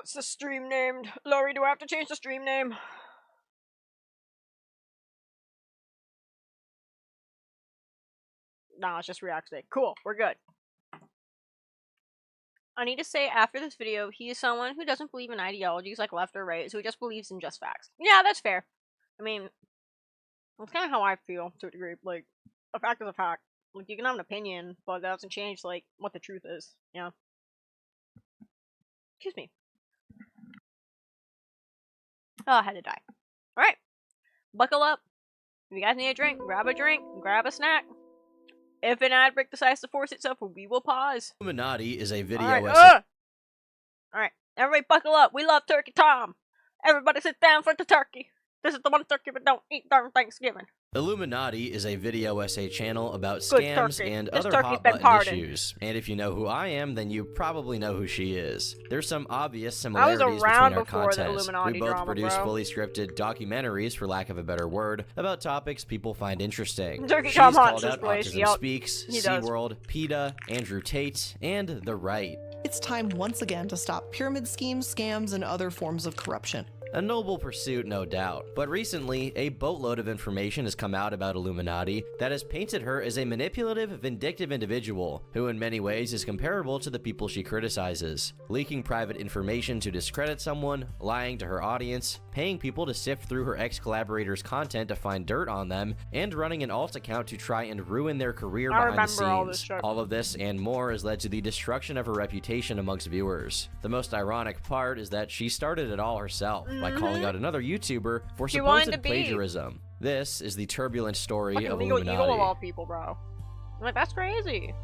What's the stream named? Laurie, do I have to change the stream name? No, it's just React Day. Cool, we're good. I need to say after this video, he is someone who doesn't believe in ideologies like left or right, so he just believes in just facts. Yeah, that's fair. I mean, that's kind of how I feel, to a degree. Like, a fact is a fact. Like, you can have an opinion, but that doesn't change, like, what the truth is, you know? Excuse me. Oh, I had to die. Alright. Buckle up. If you guys need a drink, grab a snack. If an ad break decides to force itself, we will pause. Illuminaughti is a video Alright, everybody buckle up. We love Turkey Tom. Everybody sit down for the turkey. This is the one turkey we don't eat during Thanksgiving. Illuminaughti is a video essay channel about scams and other hot button issues. And if you know who I am, then you probably know who she is. There's some obvious similarities between our content. We both produce fully scripted documentaries, for lack of a better word, about topics people find interesting. She's called out Autism Speaks, SeaWorld, PETA, Andrew Tate, and The Right. It's time once again to stop pyramid schemes, scams, and other forms of corruption. A noble pursuit, no doubt, but recently, a boatload of information has come out about Illuminaughti that has painted her as a manipulative, vindictive individual who in many ways is comparable to the people she criticizes. Leaking private information to discredit someone, lying to her audience, paying people to sift through her ex-collaborators' content to find dirt on them, and running an alt account to try and ruin their career behind the scenes. All of this and more has led to the destruction of her reputation amongst viewers. The most ironic part is that she started it all herself by calling out another YouTuber for supposed plagiarism. This is the turbulent story of Illuminaughti. Evil of all people, bro. I'm like, that's crazy.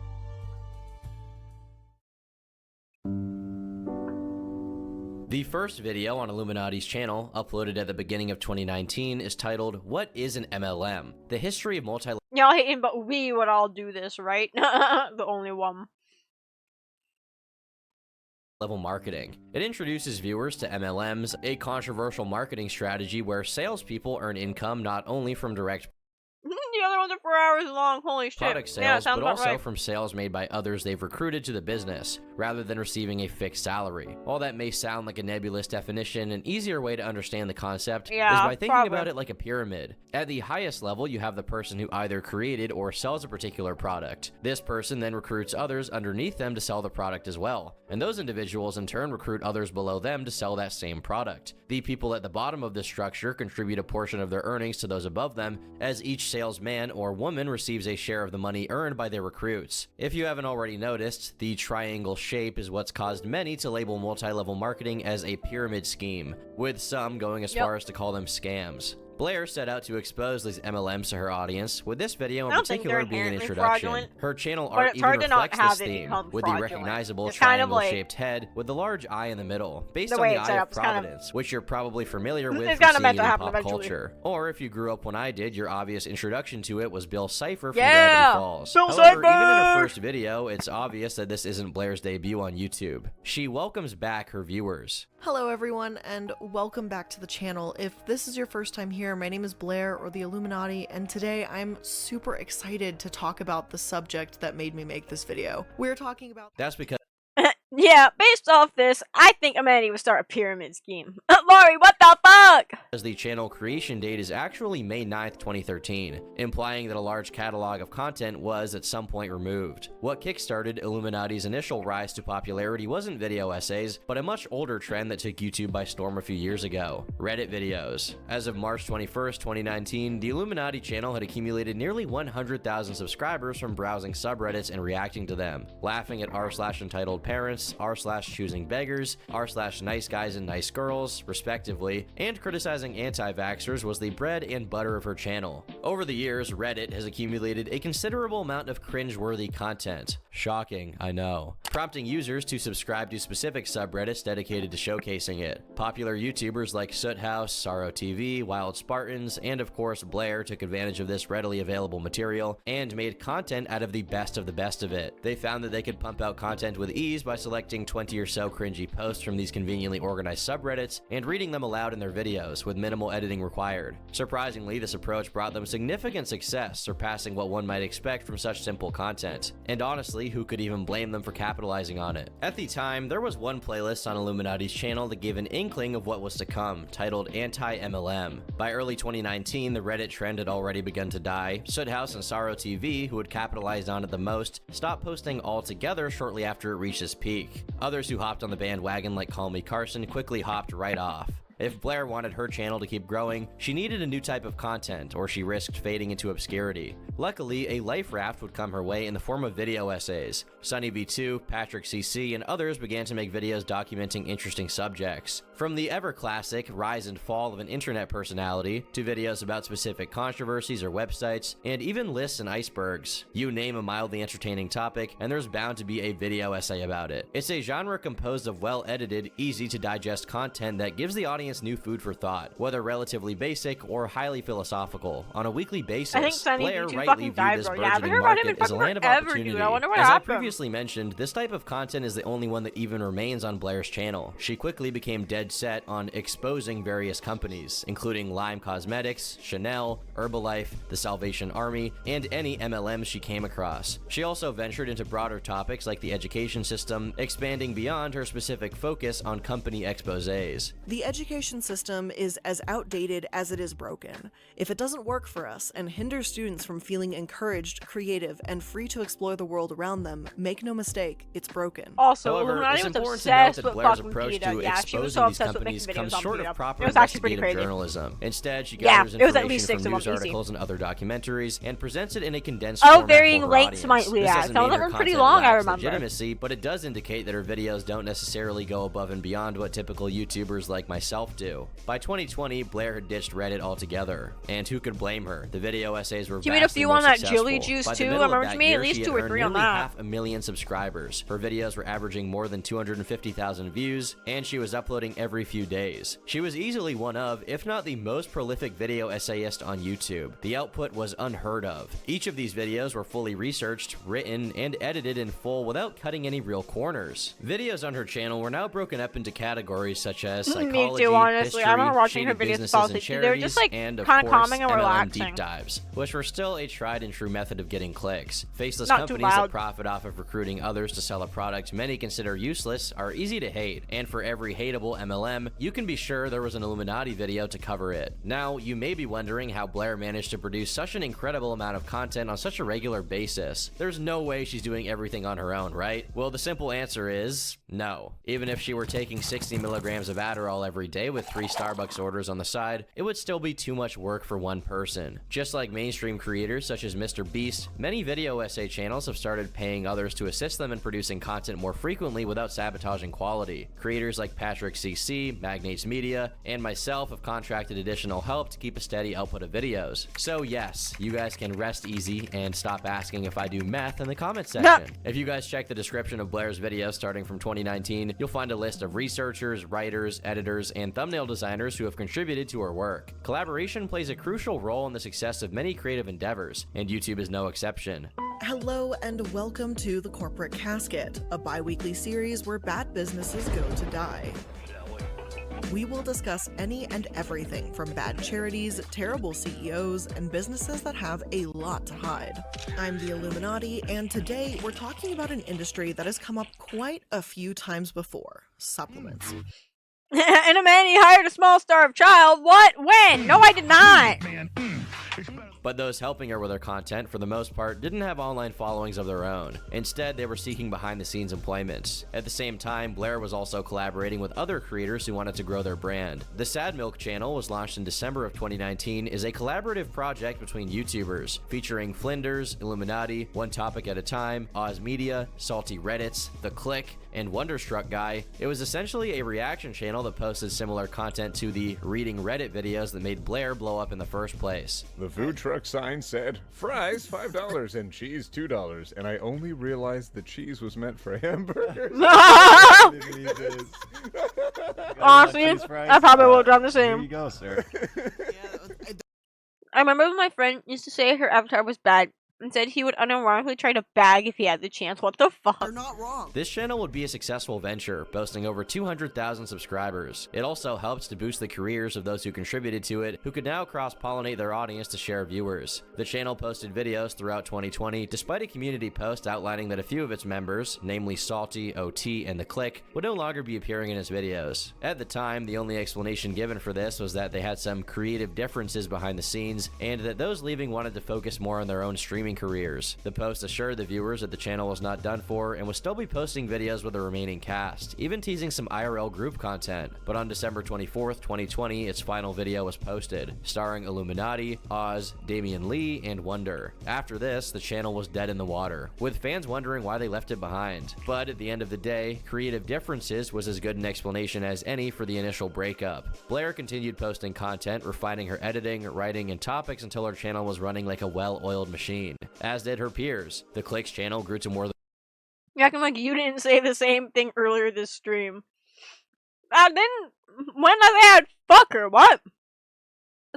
The first video on Illuminaughti's channel, uploaded at the beginning of 2019, is titled, "What is an MLM? The History of Multi-" Y'all hating, but we would all do this, right? The only one. Level marketing. It introduces viewers to MLMs, a controversial marketing strategy where salespeople earn income not only from direct The other ones are 4 hours long. Holy shit. Product sales, but also from sales made by others they've recruited to the business, rather than receiving a fixed salary. While that may sound like a nebulous definition, an easier way to understand the concept is by thinking about it like a pyramid. At the highest level, you have the person who either created or sells a particular product. This person then recruits others underneath them to sell the product as well, and those individuals in turn recruit others below them to sell that same product. The people at the bottom of this structure contribute a portion of their earnings to those above them, as each salesman or woman receives a share of the money earned by their recruits. If you haven't already noticed, the triangle shape is what's caused many to label multi-level marketing as a pyramid scheme, with some going as far as to call them scams. Blair set out to expose these MLMs to her audience, with this video in particular being an introduction. Her channel art even reflects this theme, with the recognizable triangle-shaped head with the large eye in the middle, based on the Eye of Providence, which you're probably familiar with from seeing in pop culture. Or if you grew up when I did, your obvious introduction to it was Bill Cipher from Gravity Falls. However, even in her first video, it's obvious that this isn't Blair's debut on YouTube. She welcomes back her viewers. Hello everyone, and welcome back to the channel. If this is your first time here, my name is Blair, or the Illuminaughti, and today I'm super excited to talk about the subject that made me make this video. We're talking about— That's because yeah, based off this, I think am3nity would start a pyramid scheme. Laurie, what the fuck? As the channel creation date is actually May 9th, 2013, implying that a large catalog of content was at some point removed. What kickstarted Illuminaughti's initial rise to popularity wasn't video essays, but a much older trend that took YouTube by storm a few years ago: Reddit videos. As of March 21st, 2019, the Illuminaughti channel had accumulated nearly 100,000 subscribers from browsing subreddits and reacting to them, laughing at r/entitled parents, r/choosing beggars, r/nice guys and nice girls, respectively, and criticizing anti-vaxxers was the bread and butter of her channel. Over the years, Reddit has accumulated a considerable amount of cringe-worthy content. Shocking, I know. Prompting users to subscribe to specific subreddits dedicated to showcasing it. Popular YouTubers like Soothouse, Sorrow TV, Wild Spartans, and of course Blair took advantage of this readily available material and made content out of the best of it. They found that they could pump out content with ease by selecting collecting 20 or so cringy posts from these conveniently organized subreddits and reading them aloud in their videos with minimal editing required. Surprisingly, this approach brought them significant success, surpassing what one might expect from such simple content. And honestly, who could even blame them for capitalizing on it? At the time, there was one playlist on Illuminaughti's channel that gave an inkling of what was to come, titled Anti-MLM. By early 2019, the Reddit trend had already begun to die. Sudhouse and Sorrow TV, who had capitalized on it the most, stopped posting altogether shortly after it reached its peak. Others who hopped on the bandwagon, like Call Me Carson, quickly hopped right off. If Blair wanted her channel to keep growing, she needed a new type of content, or she risked fading into obscurity. Luckily, a life raft would come her way in the form of video essays. SunnyB2, Patrick CC, and others began to make videos documenting interesting subjects. From the ever-classic rise and fall of an internet personality, to videos about specific controversies or websites, and even lists and icebergs. You name a mildly entertaining topic, and there's bound to be a video essay about it. It's a genre composed of well-edited, easy-to-digest content that gives the audience new food for thought, whether relatively basic or highly philosophical. On a weekly basis, I think Blair B2 rightly viewed this burgeoning market as a land of opportunity. As I previously mentioned, this type of content is the only one that even remains on Blair's channel. She quickly became dead set on exposing various companies, including Lyme Cosmetics, Chanel, Herbalife, the Salvation Army, and any MLMs she came across. She also ventured into broader topics like the education system, expanding beyond her specific focus on company exposés. The education system is as outdated as it is broken. If it doesn't work for us and hinders students from feeling encouraged, creative, and free to explore the world around them, make no mistake, it's broken. Also, however, Illuminaughti it's was important to note obsessed that with Blair's fucking approach PETA. to Yeah, she was exposing so these obsessed with companies making comes videos on short PETA. of proper It was actually pretty investigative crazy. journalism. Instead, she Yeah, gathers it was at least information 6 from of news them, easy. articles and other documentaries and presents it in a condensed Oh, format varying for her lengths, might audience. we This add. doesn't Some of mean them her were pretty content long, I lacks remember. legitimacy, but it does indicate that her videos don't necessarily go above and beyond what typical YouTubers like myself do. By 2020, Blair had ditched Reddit altogether, and who could blame her? The video essays were She made a vastly few more on that successful. Jilly Juice By the too. I middle of remember that she made year, at least she 2 had or earned 3 on nearly that. 500,000 subscribers. Her videos were averaging more than 250,000 views, and she was uploading every few days. She was easily one of, if not the most prolific video essayist on YouTube. The output was unheard of. Each of these videos were fully researched, written, and edited in full without cutting any real corners. Videos on her channel were now broken up into categories such as psychology, Me too, honestly. I remember history, watching her shady videos businesses about and it. They were just charities, like and of kind of course, calming and MLM relaxing. deep dives, which were still a tried and true method of getting clicks. Faceless Not too companies that loud. profit off of recruiting others to sell a product many consider useless are easy to hate, and for every hateable MLM, you can be sure there was an Illuminaughti video to cover it. Now, you may be wondering how Blair managed to produce such an incredible amount of content on such a regular basis. There's no way she's doing everything on her own, right? Well, the simple answer is no. Even if she were taking 60 milligrams of Adderall every day with 3 Starbucks orders on the side, it would still be too much work for one person. Just like mainstream creators such as Mr. Beast, many video essay channels have started paying others to assist them in producing content more frequently without sabotaging quality. Creators like Patrick CC, Magnates Media, and myself have contracted additional help to keep a steady output of videos. So yes, you guys can rest easy and stop asking if I do meth in the comment section. If you guys check the description of Blair's videos starting from 2019, you'll find a list of researchers, writers, editors, and thumbnail designers who have contributed to her work. Collaboration plays a crucial role in the success of many creative endeavors, and YouTube is no exception. Hello and welcome to The Corporate Casket, a bi-weekly series where bad businesses go to die. We will discuss any and everything from bad charities, terrible CEOs, and businesses that have a lot to hide. I'm the Illuminaughti, and today we're talking about an industry that has come up quite a few times before: supplements. And a man, he hired a small starved child. What? When? No, I did not. But those helping her with her content, for the most part, didn't have online followings of their own. Instead, they were seeking behind-the-scenes employment. At the same time, Blair was also collaborating with other creators who wanted to grow their brand. The Sad Milk channel was launched in December of 2019, is a collaborative project between YouTubers, featuring Flinders, Illuminaughti, One Topic at a Time, Oz Media, Salty Reddits, The Click, and Wonderstruck Guy. It was essentially a reaction channel that posted similar content to the Reading Reddit videos that made Blair blow up in the first place. The food truck sign said, fries $5 and cheese $2, and I only realized the cheese was meant for hamburgers. Honestly, I probably would have done the same. Here you go, sir. I remember when my friend used to say her avatar was bad. and said he would unironically try to bag if he had the chance. What the fuck? They're not wrong. This channel would be a successful venture, boasting over 200,000 subscribers. It also helps to boost the careers of those who contributed to it, who could now cross-pollinate their audience to share viewers. The channel posted videos throughout 2020, despite a community post outlining that a few of its members, namely Salty, OT, and The Click, would no longer be appearing in its videos. At the time, the only explanation given for this was that they had some creative differences behind the scenes, and that those leaving wanted to focus more on their own streaming careers. The post assured the viewers that the channel was not done for and would still be posting videos with the remaining cast, even teasing some IRL group content. But on December 24th, 2020, its final video was posted, starring Illuminaughti, Oz, Damian Lee, and Wonder. After this, the channel was dead in the water, with fans wondering why they left it behind. But at the end of the day, creative differences was as good an explanation as any for the initial breakup. Blair continued posting content, refining her editing, writing, and topics until her channel was running like a well-oiled machine, as did her peers. The Click's channel grew to more than You're acting like you didn't say the same thing earlier this stream. I didn't. When I had fuck her, what?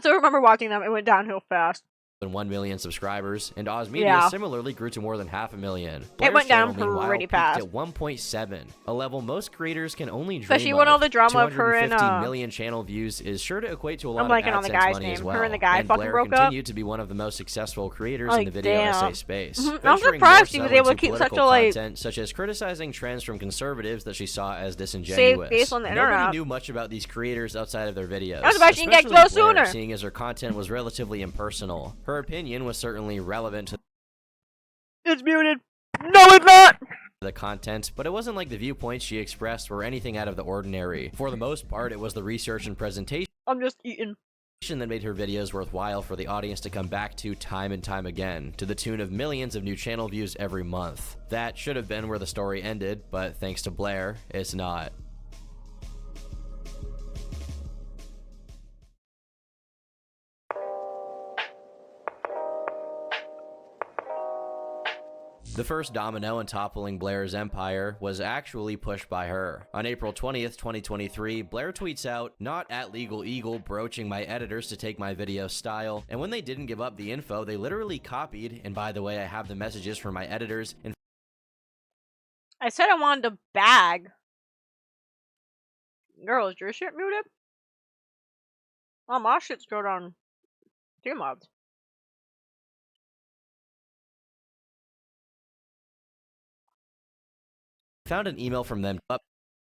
So I remember watching them, it went downhill fast. 1 million subscribers, and Oz Media similarly grew to more than 500,000. It went down pretty fast. At 1.7, a level most creators can only dream Especially when all the drama of her and 250 million channel views is sure to equate to a lot I'm of blanking on the AdSense guy's money name. as well. Her and the guy fucking Blair broke up. continued to be one of the most successful creators in the video essay space. I'm venturing surprised more she was so able to into keep such a political like content, such as criticizing trends from conservatives that she saw as safe disingenuous. face on the internet. Nobody knew much about these creators outside of their videos. That's why she didn't get especially exposed Blair, sooner. seeing as her content was relatively impersonal. Her opinion was certainly relevant to It's muted. No, it's not! the content, but it wasn't like the viewpoints she expressed were anything out of the ordinary. For the most part, it was the research and presentation I'm just eating. that made her videos worthwhile for the audience to come back to time and time again, to the tune of millions of new channel views every month. That should have been where the story ended, but thanks to Blair, it's not. The first domino in toppling Blair's empire was actually pushed by her. On April 20th, 2023, Blair tweets out, "Not at Legal Eagle broaching my editors to take my video style," and when they didn't give up the info, they literally copied, and by the way, I have the messages from my editors, and I said I wanted to bag. Girl, is your shit muted? Oh, my shit's still on 2 mods. found an email from them up.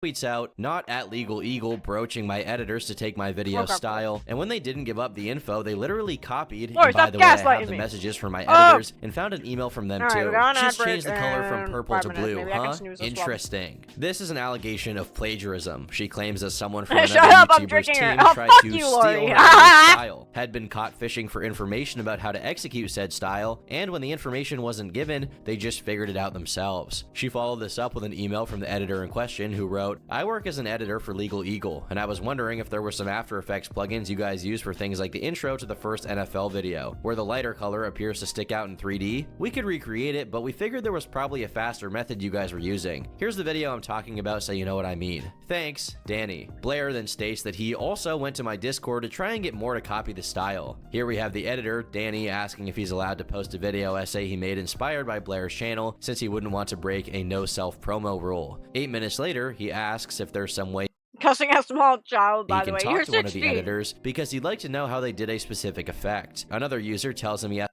Tweets out, "Not at Legal Eagle broaching my editors to take my video style," and when they didn't give up the info, they literally copied, and by the way, I have the messages from my editors, and found an email from them too. Just changed the color from purple to blue, huh? Interesting. This is an allegation of plagiarism. She claims that someone from another YouTuber's team tried to steal her style, had been caught fishing for information about how to execute said style, and when the information wasn't given, they just figured it out themselves. She followed this up with an email from the editor in question, who wrote, "I work as an editor for Legal Eagle, and I was wondering if there were some After Effects plugins you guys use for things like the intro to the first NFL video, where the lighter color appears to stick out in 3D. We could recreate it, but we figured there was probably a faster method you guys were using. Here's the video I'm talking about so you know what I mean. Thanks, Danny." Blair then states that he also went to my Discord to try and get more to copy the style. Here we have the editor, Danny, asking if he's allowed to post a video essay he made inspired by Blair's channel, since he wouldn't want to break a no self-promo rule. 8 minutes later, he asks if there's some way Cussing a small child, by the way. he can You're talk to one of 16. the editors because he'd like to know how they did a specific effect. Another user tells him he has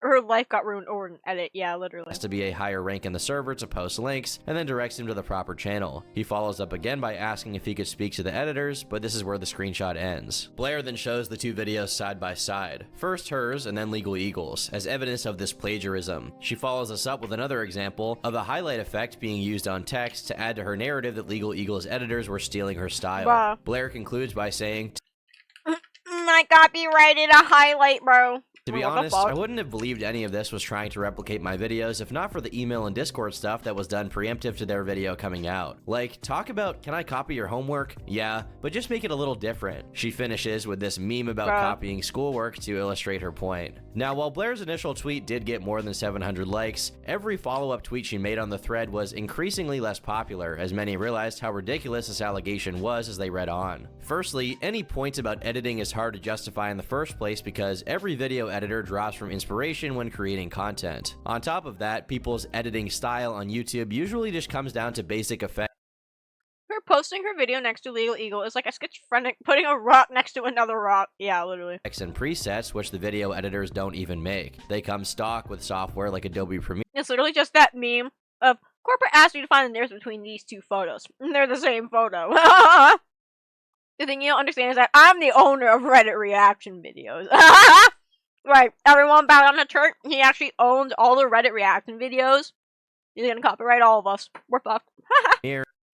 Her life got ruined over an edit. Yeah, literally. to be a higher rank in the server to post links, and then directs him to the proper channel. He follows up again by asking if he could speak to the editors, but this is where the screenshot ends. Blair then shows the two videos side by side, first hers and then Legal Eagle's, as evidence of this plagiarism. She follows this up with another example of a highlight effect being used on text to add to her narrative that Legal Eagle's editors were stealing her style. Bruh. Blair concludes by saying, I copyrighted a highlight, bro. "To be honest, I wouldn't have believed any of this was trying to replicate my videos if not for the email and Discord stuff that was done preemptive to their video coming out. Like, talk about, can I copy your homework? Yeah, but just make it a little different." She finishes with this meme about copying schoolwork to illustrate her point. Now, while Blair's initial tweet did get more than 700 likes, every follow-up tweet she made on the thread was increasingly less popular, as many realized how ridiculous this allegation was as they read on. Firstly, any points about editing is hard to justify in the first place because every video editor draws from inspiration when creating content. On top of that, people's editing style on YouTube usually just comes down to basic effects. Her posting her video next to Legal Eagle is like a schizophrenic putting a rock next to another rock. Yeah, literally. And presets, which the video editors don't even make. They come stock with software like Adobe Premiere. It's literally just that meme of corporate asked you to find the difference between these two photos. And they're the same photo. The thing you don't understand is that I'm the owner of Reddit reaction videos. Right, everyone bowed on the turn. He actually owns all the Reddit reaction videos. He's gonna copyright all of us. We're fucked.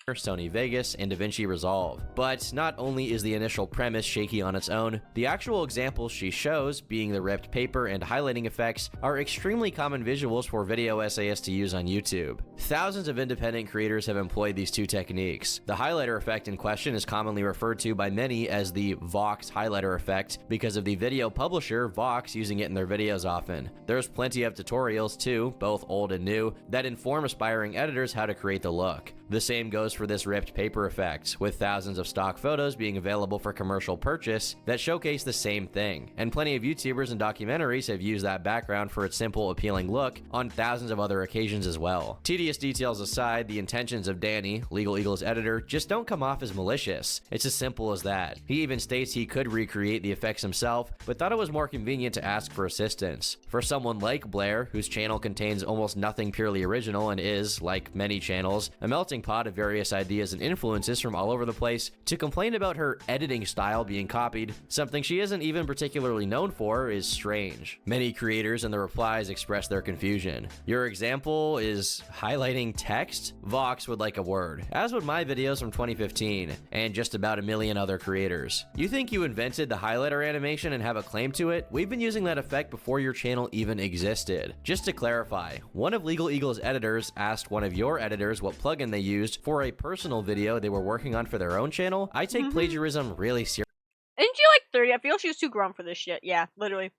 Sony Vegas, and DaVinci Resolve. But not only is the initial premise shaky on its own, the actual examples she shows, being the ripped paper and highlighting effects, are extremely common visuals for video essayists to use on YouTube. Thousands of independent creators have employed these two techniques. The highlighter effect in question is commonly referred to by many as the Vox highlighter effect because of the video publisher Vox using it in their videos often. There's plenty of tutorials too, both old and new, that inform aspiring editors how to create the look. The same goes for this ripped paper effect, with thousands of stock photos being available for commercial purchase that showcase the same thing, and plenty of YouTubers and documentaries have used that background for its simple, appealing look on thousands of other occasions as well. Tedious details aside, the intentions of Danny, Legal Eagle's editor, just don't come off as malicious. It's as simple as that. He even states he could recreate the effects himself, but thought it was more convenient to ask for assistance. For someone like Blair, whose channel contains almost nothing purely original and is, like many channels, a melting pot of various ideas and influences from all over the place, to complain about her editing style being copied, something she isn't even particularly known for, is strange. Many creators in the replies express their confusion. Your example is highlighting text? Vox would like a word, as would my videos from 2015, and just about a million other creators. You think you invented the highlighter animation and have a claim to it? We've been using that effect before your channel even existed. Just to clarify, one of Legal Eagle's editors asked one of your editors what plugin they used for a personal video they were working on for their own channel. I take plagiarism really seriously. Isn't she like 30? I feel she was too grown for this shit. Yeah, literally.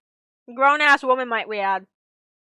Grown-ass woman, might we add.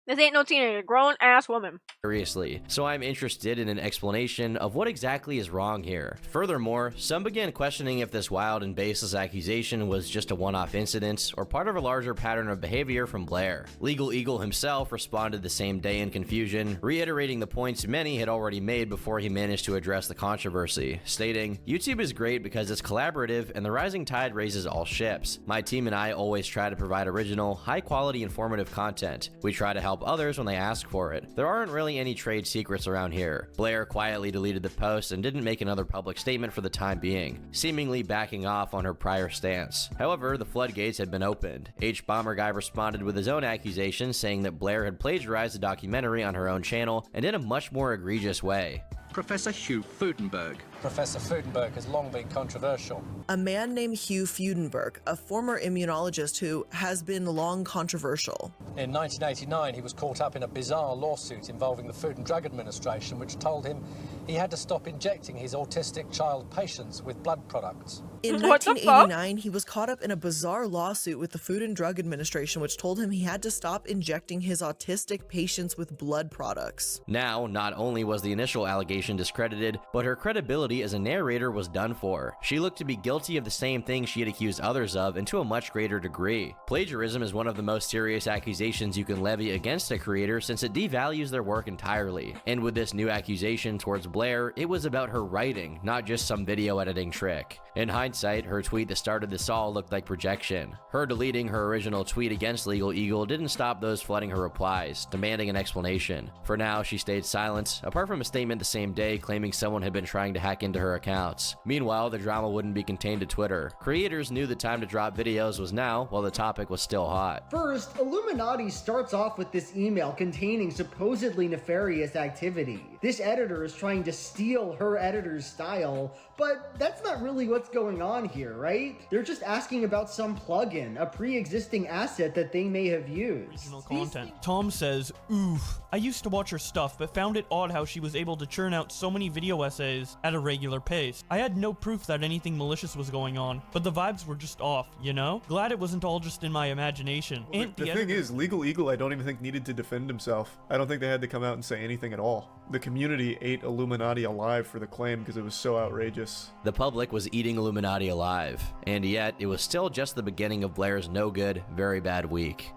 This ain't no teenager, grown-ass woman. Seriously, so I'm interested in an explanation of what exactly is wrong here. Furthermore, some began questioning if this wild and baseless accusation was just a one-off incident or part of a larger pattern of behavior from Blair. Legal Eagle himself responded the same day in confusion, reiterating the points many had already made before he managed to address the controversy, stating, "YouTube is great because it's collaborative and the rising tide raises all ships. My team and I always try to provide original, high-quality, informative content. We try to help others when they ask for it. There aren't really any trade secrets around here." Blair quietly deleted the post and didn't make another public statement for the time being, seemingly backing off on her prior stance. However, the floodgates had been opened. Bomber Guy responded with his own accusation, saying that Blair had plagiarized the documentary on her own channel and in a much more egregious way. Professor Hugh Fudenberg. Professor Fudenberg has long been controversial. A man named Hugh Fudenberg, a former immunologist who has been long controversial. In 1989, he was caught up in a bizarre lawsuit involving the Food and Drug Administration, which told him he had to stop injecting his autistic child patients with blood products. In 1989, he was caught up in a bizarre lawsuit with the Food and Drug Administration, which told him he had to stop injecting his autistic patients with blood products. Now, not only was the initial allegation discredited, but her credibility as a narrator was done for. She looked to be guilty of the same thing she had accused others of, and to a much greater degree. Plagiarism is one of the most serious accusations you can levy against a creator since it devalues their work entirely. And with this new accusation towards Blair, it was about her writing, not just some video editing trick. In hindsight, her tweet that started this all looked like projection. Her deleting her original tweet against Legal Eagle didn't stop those flooding her replies, demanding an explanation. For now, she stayed silent, apart from a statement the same day claiming someone had been trying to hack into her accounts. Meanwhile, the drama wouldn't be contained to Twitter. Creators knew the time to drop videos was now, while the topic was still hot. First, Illuminaughti starts off with this email containing supposedly nefarious activity. This editor is trying to steal her editor's style, but that's not really what's going on here, right? They're just asking about some plugin, a pre-existing asset that they may have used. Original content. Tom says, "Oof, I used to watch her stuff, but found it odd how she was able to churn out so many video essays at a regular pace. I had no proof that anything malicious was going on, but the vibes were just off, you know? Glad it wasn't all just in my imagination." Well, the thing is, Legal Eagle I don't even think needed to defend himself. I don't think they had to come out and say anything at all. The community ate Illuminaughti alive for the claim because it was so outrageous. The public was eating Illuminaughti alive, and yet it was still just the beginning of Blair's no-good, very bad week.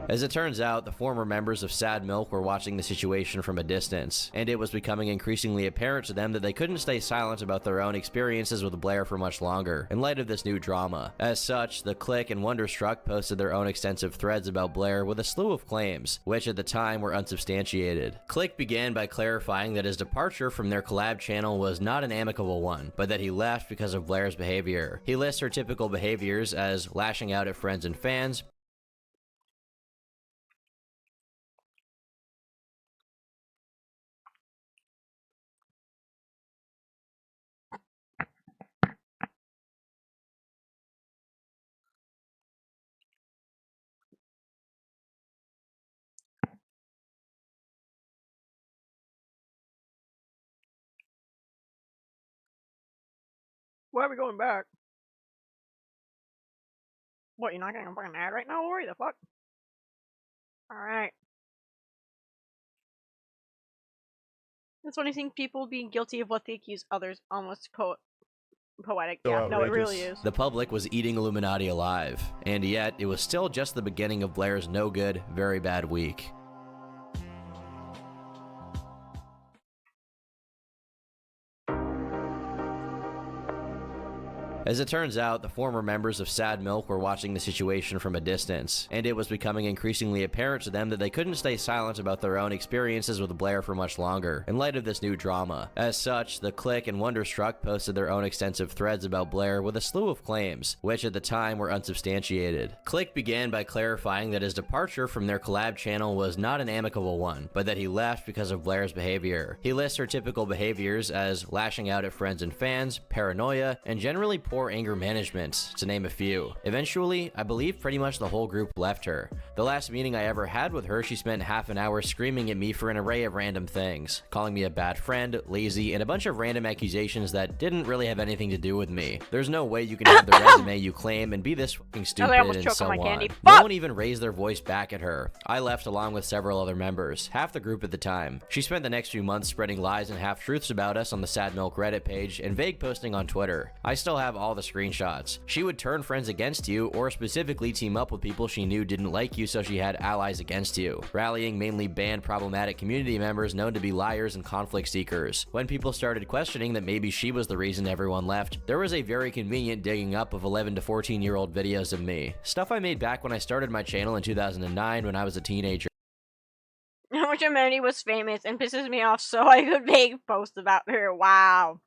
As it turns out, the former members of Sad Milk were watching the situation from a distance, and it was becoming increasingly apparent to them that they couldn't stay silent about their own experiences with Blair for much longer, in light of this new drama. As such, the Click and Wonderstruck posted their own extensive threads about Blair with a slew of claims, which at the time were unsubstantiated. Click began by clarifying that his departure from their collab channel was not an amicable one, but that he left because of Blair's behavior. He lists her typical behaviors as lashing out at friends and fans, Why are we going back? What, you're not getting a fucking ad right now, Lori? The fuck? Alright. It's funny seeing people being guilty of what they accuse others almost poetic. So yeah, outrageous. no, it really is. the public was eating Illuminaughti alive, and yet it was still just the beginning of Blair's no good, very bad week. As it turns out, the former members of Sad Milk were watching the situation from a distance, and it was becoming increasingly apparent to them that they couldn't stay silent about their own experiences with Blair for much longer, in light of this new drama. As such, the Click and Wonderstruck posted their own extensive threads about Blair with a slew of claims, which at the time were unsubstantiated. Click began by clarifying that his departure from their collab channel was not an amicable one, but that he left because of Blair's behavior. He lists her typical behaviors as lashing out at friends and fans, paranoia, and generally poor anger management, to name a few. Eventually, I believe pretty much the whole group left her. The last meeting I ever had with her, she spent half an hour screaming at me for an array of random things, calling me a bad friend, lazy, and a bunch of random accusations that didn't really have anything to do with me. There's no way you can have the resume you claim and be this fucking stupid and so on. No one even raised their voice back at her. I left along with several other members, half the group at the time. She spent the next few months spreading lies and half-truths about us on the Sad Milk Reddit page and vague posting on Twitter. I still have all the screenshots. She would turn friends against you, or specifically team up with people she knew didn't like you so she had allies against you, rallying mainly banned problematic community members known to be liars and conflict seekers. When people started questioning that maybe she was the reason everyone left, there was a very convenient digging up of 11 to 14-year-old videos of me. Stuff I made back when I started my channel in 2009 when I was a teenager. How much am3nity was famous and pisses me off so I could make posts about her. Wow.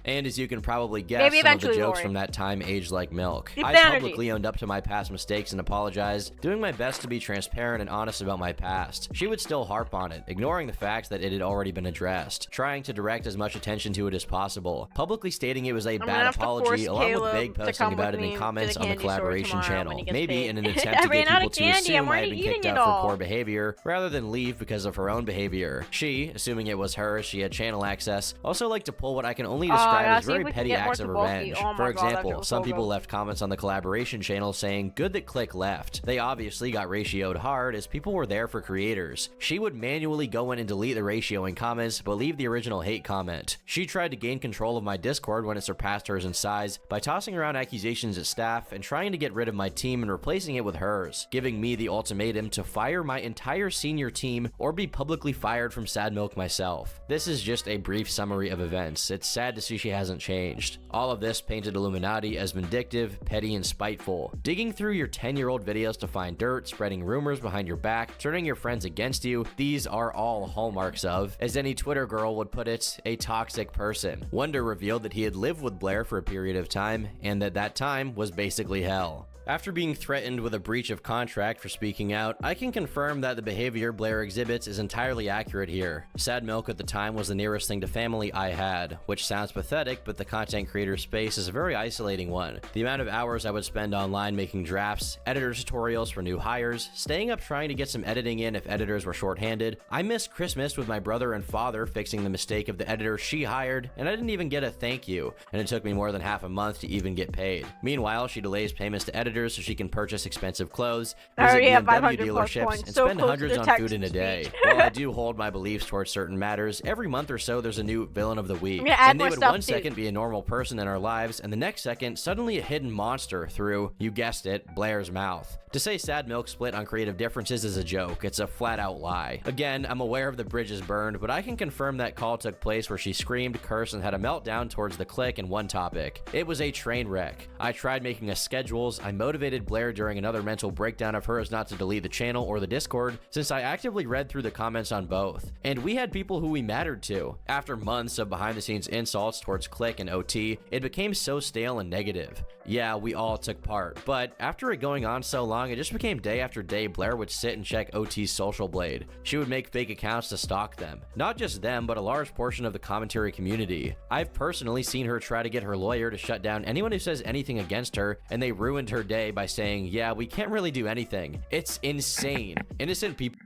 And as you can probably guess, some of the jokes from that time aged like milk. I publicly owned up to my past mistakes and apologized, doing my best to be transparent and honest about my past. She would still harp on it, ignoring the fact that it had already been addressed, trying to direct as much attention to it as possible, publicly stating it was a bad apology, along with vague posting about it in comments on the collaboration channel. Maybe in an attempt to get people to assume I had been kicked out for poor behavior, rather than leave because of her own behavior. She, assuming it was her as she had channel access, also liked to pull what I can only describe as very petty acts of revenge. For example, some people left comments on the collaboration channel saying, "Good that Click left. They obviously got ratioed hard as people were there for creators." She would manually go in and delete the ratioing comments, but leave the original hate comment. She tried to gain control of my Discord when it surpassed hers in size by tossing around accusations at staff and trying to get rid of my team and replacing it with hers, giving me the ultimatum to fire my entire senior team or be publicly fired from Sad Milk myself. This is just a brief summary of events. It's sad to see she hasn't changed. All of this painted Illuminaughti as vindictive, petty, and spiteful, digging through your 10-year-old videos to find dirt, spreading rumors behind your back, turning your friends against you. These are all hallmarks of, as any Twitter girl would put it, a toxic person. Wonder revealed that he had lived with Blair for a period of time, and that time was basically hell. After being threatened with a breach of contract for speaking out, I can confirm that the behavior Blair exhibits is entirely accurate here. Sad Milk at the time was the nearest thing to family I had, which sounds pathetic, but the content creator space is a very isolating one. The amount of hours I would spend online making drafts, editor tutorials for new hires, staying up trying to get some editing in if editors were shorthanded. I missed Christmas with my brother and father fixing the mistake of the editor she hired, and I didn't even get a thank you, and it took me more than half a month to even get paid. Meanwhile, she delays payments to editors editors so she can purchase expensive clothes, I visit already have BMW 500 plus dealerships, points, and so spend close to hundreds the on text food in a day. speech. While I do hold my beliefs towards certain matters, every month or so there's a new villain of the week. Yeah, add And they more would stuff, one too. second be a normal person in our lives, and the next second, suddenly a hidden monster through, you guessed it, Blair's mouth. To say Sad Milk split on creative differences is a joke. It's a flat-out lie. Again, I'm aware of the bridges burned, but I can confirm that call took place where she screamed, cursed, and had a meltdown towards the clique and one topic. It was a train wreck. I tried making us schedules. I motivated Blair during another mental breakdown of hers not to delete the channel or the Discord, since I actively read through the comments on both. And we had people who we mattered to. After months of behind-the-scenes insults towards clique and OT, it became so stale and negative. Yeah, we all took part, but after it going on so long, it just became day after day Blair would sit and check OT's social blade. She would make fake accounts to stalk them. Not just them, but a large portion of the commentary community. I've personally seen her try to get her lawyer to shut down anyone who says anything against her, and they ruined her day by saying, yeah, we can't really do anything. It's insane. Innocent people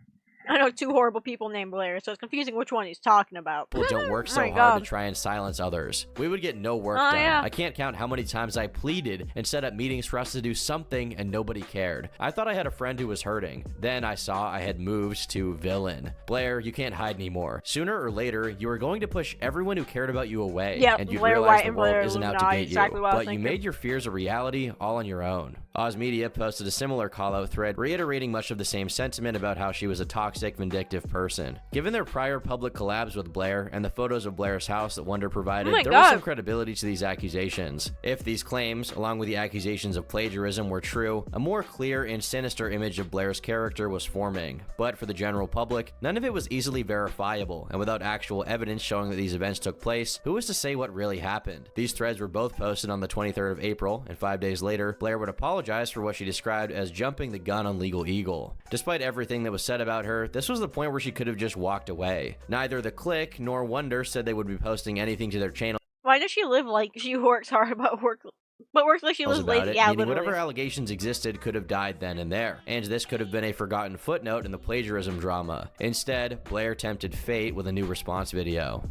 I know 2 horrible people named Blair, so it's confusing which one he's talking about. don't work so my hard God. to try and silence others. We would get no work Oh, done. yeah. I can't count how many times I pleaded and set up meetings for us to do something and nobody cared. I thought I had a friend who was hurting. Then I saw I had moved to villain. Blair, you can't hide anymore. Sooner or later, you are going to push everyone who cared about you away. Yep, and you'd Blair realize White the and world Blair isn't out to Illuminaughti, get exactly you. what I was But you thinking. made your fears a reality all on your own. am3nity posted a similar call-out thread reiterating much of the same sentiment about how she was a toxic, vindictive person. Given their prior public collabs with Blair and the photos of Blair's house that Wonder provided, there was some credibility to these accusations. If these claims, along with the accusations of plagiarism, were true, a more clear and sinister image of Blair's character was forming. But for the general public, none of it was easily verifiable, and without actual evidence showing that these events took place, who was to say what really happened? These threads were both posted on the 23rd of April, and 5 days later, Blair would apologize for what she described as jumping the gun on Legal Eagle. Despite everything that was said about her, this was the point where she could have just walked away. Neither the clique nor Wonder said they would be posting anything to their channel. Why does she live like she works hard but works like she lives lazy? Yeah, meaning literally. whatever allegations existed could have died then and there, and this could have been a forgotten footnote in the plagiarism drama. Instead, Blair tempted fate with a new response video.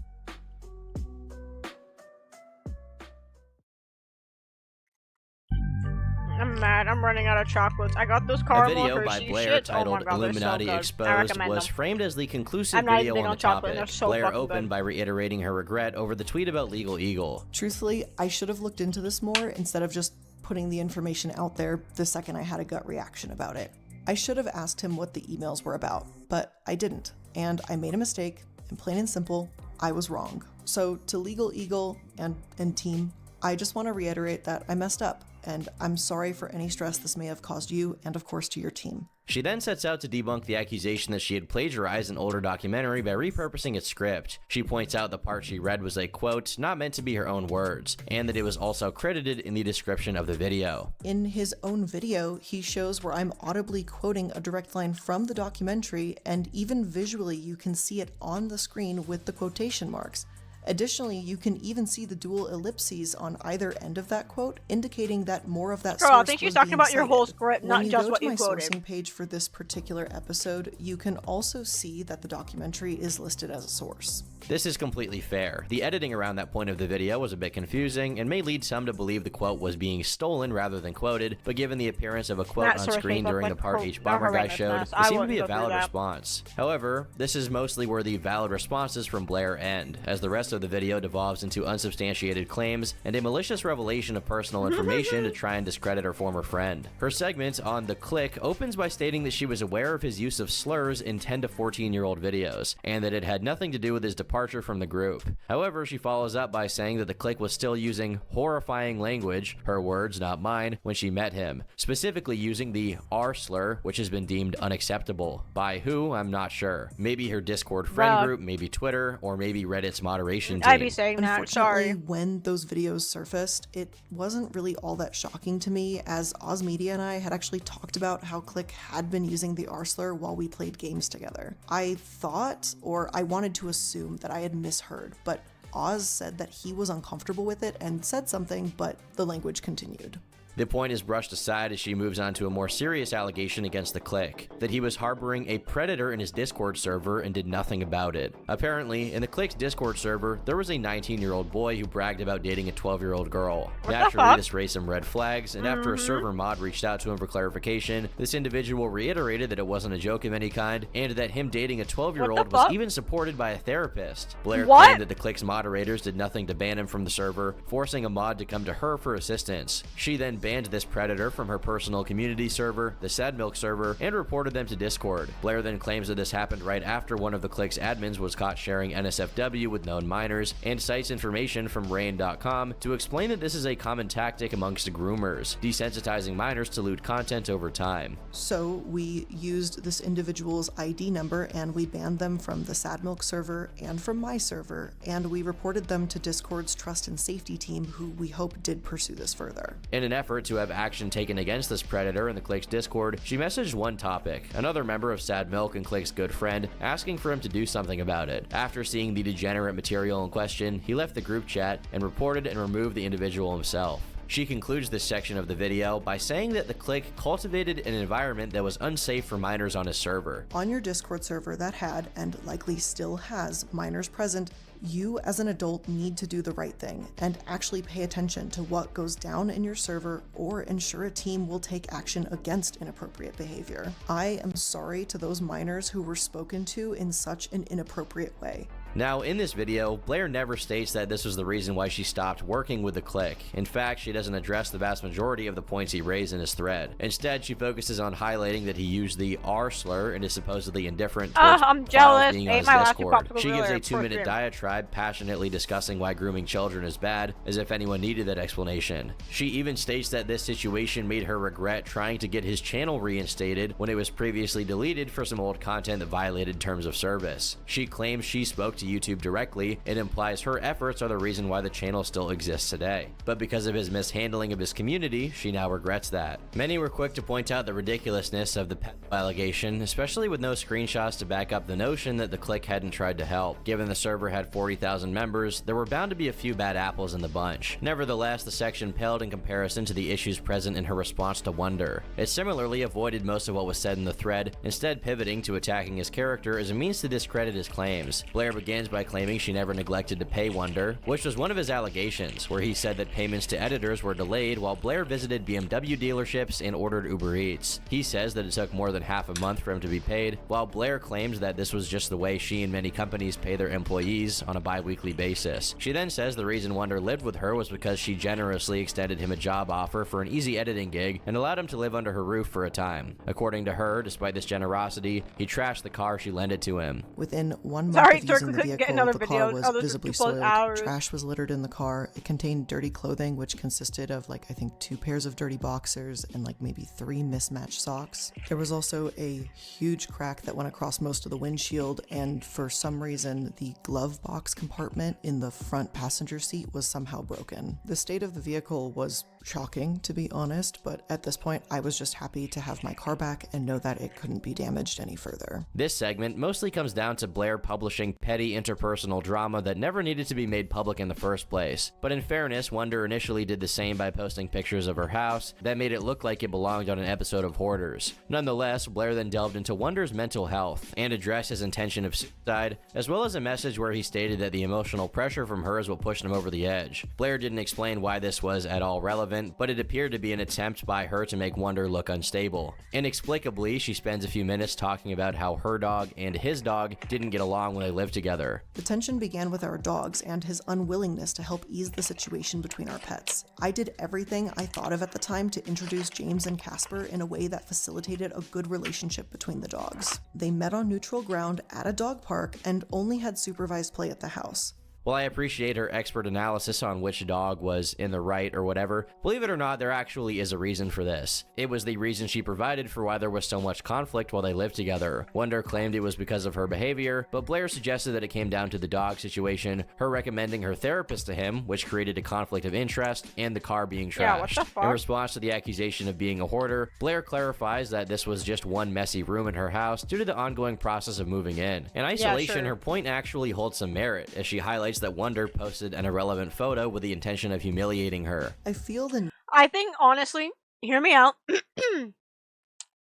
I'm mad. I'm running out of chocolates. I got those A caramel video by Hershey Blair shits. titled Oh my God, they're so Illuminaughti good. I Exposed recommend was them. framed as the conclusive I'm not even video big on on the chocolate, and topic. they're so Blair fucking opened good. by reiterating her regret over the tweet about Legal Eagle. Truthfully, I should have looked into this more instead of just putting the information out there the second I had a gut reaction about it. I should have asked him what the emails were about, but I didn't, and I made a mistake, and plain and simple, I was wrong. So to Legal Eagle and team, I just want to reiterate that I messed up, and I'm sorry for any stress this may have caused you and of course to your team. She then sets out to debunk the accusation that she had plagiarized an older documentary by repurposing its script. She points out the part she read was a quote, not meant to be her own words, and that it was also credited in the description of the video. In his own video, he shows where I'm audibly quoting a direct line from the documentary, and even visually you can see it on the screen with the quotation marks. Additionally, you can even see the dual ellipses on either end of that quote, indicating that more of that Girl, source I think she's was talking being about your whole cited. script, When not you just go what to you my quoted. sourcing page for this particular episode, you can also see that the documentary is listed as a source. This is completely fair. The editing around that point of the video was a bit confusing and may lead some to believe the quote was being stolen rather than quoted, but given the appearance of a quote That on source screen looked during like the part a each bomber guy horrendous showed, mess. it I seemed to wouldn't be a go through valid that. response. However, this is mostly where the valid responses from Blair end, as the rest of the video devolves into unsubstantiated claims and a malicious revelation of personal information to try and discredit her former friend. Her segment on The Click opens by stating that she was aware of his use of slurs in 10 to 14-year-old videos, and that it had nothing to do with his departure from the group. However, she follows up by saying that the clique was still using horrifying language, her words, not mine, when she met him, specifically using the R slur, which has been deemed unacceptable. By who? I'm not sure. Maybe her Discord friend group, maybe Twitter, or maybe Reddit's moderation team. I'd be saying that, sorry. When those videos surfaced, it wasn't really all that shocking to me, as am3nity and I had actually talked about how Click had been using the R slur while we played games together. I thought, or I wanted to assume, that I had misheard, but Oz said that he was uncomfortable with it and said something, but the language continued. The point is brushed aside as she moves on to a more serious allegation against the clique, that he was harboring a predator in his Discord server and did nothing about it. Apparently, in the clique's Discord server, there was a 19-year-old boy who bragged about dating a 12-year-old girl. Naturally, this raised some red flags, and after a server mod reached out to him for clarification, this individual reiterated that it wasn't a joke of any kind, and that him dating a 12-year-old was even supported by a therapist. Blair claimed that the clique's moderators did nothing to ban him from the server, forcing a mod to come to her for assistance. She then banned this predator from her personal community server, the Sad Milk server, and reported them to Discord. Blair then claims that this happened right after one of the clique's admins was caught sharing NSFW with known minors, and cites information from Rain.com to explain that this is a common tactic amongst groomers, desensitizing minors to lewd content over time. So we used this individual's ID number and we banned them from the Sad Milk server and from my server, and we reported them to Discord's trust and safety team, who we hope did pursue this further. In an effort to have action taken against this predator in the clique's Discord, she messaged one topic, another member of Sad Milk and clique's good friend, asking for him to do something about it. After seeing the degenerate material in question, he left the group chat and reported and removed the individual himself. She concludes this section of the video by saying that the clique cultivated an environment that was unsafe for minors on his server. On your Discord server that had, and likely still has, minors present, you as an adult need to do the right thing and actually pay attention to what goes down in your server, or ensure a team will take action against inappropriate behavior. I am sorry to those minors who were spoken to in such an inappropriate way. Now, in this video, Blair never states that this was the reason why she stopped working with the clique. In fact, she doesn't address the vast majority of the points he raised in his thread. Instead, she focuses on highlighting that he used the R slur and is supposedly indifferent towards I'm jealous. being on his Discord. She gives a 2-minute diatribe passionately discussing why grooming children is bad, as if anyone needed that explanation. She even states that this situation made her regret trying to get his channel reinstated when it was previously deleted for some old content that violated terms of service. She claims she spoke to YouTube directly and implies her efforts are the reason why the channel still exists today. But because of his mishandling of his community, she now regrets that. Many were quick to point out the ridiculousness of the pedo allegation, especially with no screenshots to back up the notion that the clique hadn't tried to help. Given the server had 40,000 members, there were bound to be a few bad apples in the bunch. Nevertheless, the section paled in comparison to the issues present in her response to Wonder. It similarly avoided most of what was said in the thread, instead pivoting to attacking his character as a means to discredit his claims. Blair begins by claiming she never neglected to pay Wonder, which was one of his allegations, where he said that payments to editors were delayed while Blair visited BMW dealerships and ordered Uber Eats. He says that it took more than half a month for him to be paid, while Blair claims that this was just the way she and many companies pay their employees on a bi-weekly basis. She then says the reason Wonder lived with her was because she generously extended him a job offer for an easy editing gig and allowed him to live under her roof for a time. According to her, despite this generosity, he trashed the car she lended to him. Within 1 month of using the vehicle, the car was visibly soiled. Trash was littered in the car. It contained dirty clothing, which consisted of I think 2 pairs of dirty boxers and maybe 3 mismatched socks. There was also a huge crack that went across most of the windshield, and for some reason the glove box compartment in the front passenger seat was somehow broken. The state of the vehicle was shocking, to be honest, but at this point I was just happy to have my car back and know that it couldn't be damaged any further. This segment mostly comes down to Blair publishing petty interpersonal drama that never needed to be made public in the first place. But in fairness, Wonder initially did the same by posting pictures of her house that made it look like it belonged on an episode of Hoarders. Nonetheless, Blair then delved into Wonder's mental health and addressed his intention of suicide, as well as a message where he stated that the emotional pressure from her is what pushed him over the edge. Blair didn't explain why this was at all relevant, but it appeared to be an attempt by her to make Wonder look unstable. Inexplicably, she spends a few minutes talking about how her dog and his dog didn't get along when they lived together. The tension began with our dogs and his unwillingness to help ease the situation between our pets. I did everything I thought of at the time to introduce James and Casper in a way that facilitated a good relationship between the dogs. They met on neutral ground at a dog park and only had supervised play at the house. While I appreciate her expert analysis on which dog was in the right or whatever, believe it or not, there actually is a reason for this. It was the reason she provided for why there was so much conflict while they lived together. Wonder claimed it was because of her behavior, but Blair suggested that it came down to the dog situation, her recommending her therapist to him, which created a conflict of interest, and the car being trashed. Yeah, what the fuck? In response to the accusation of being a hoarder, Blair clarifies that this was just one messy room in her house due to the ongoing process of moving in. In isolation, her point actually holds some merit, as she highlights that Wonder posted an irrelevant photo with the intention of humiliating her. I feel the I think, honestly, hear me out.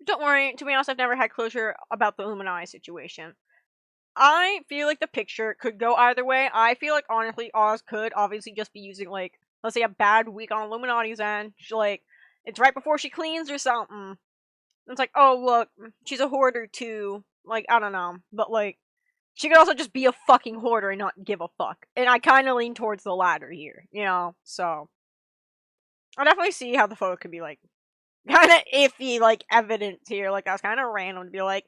Don't worry, to be honest, I've never had closure about the Illuminati situation. I feel like the picture could go either way. I feel like, honestly, Oz could obviously just be using, like, let's say a bad week on Illuminati's end. Like, it's right before she cleans or something. It's like, oh, look, she's a hoarder too. Like, I don't know. But, like, she could also just be a fucking hoarder and not give a fuck. And I kind of lean towards the latter here, you know? So, I definitely see how the photo could be, like, kind of iffy, like, evidence here. Like, that's kind of random to be like,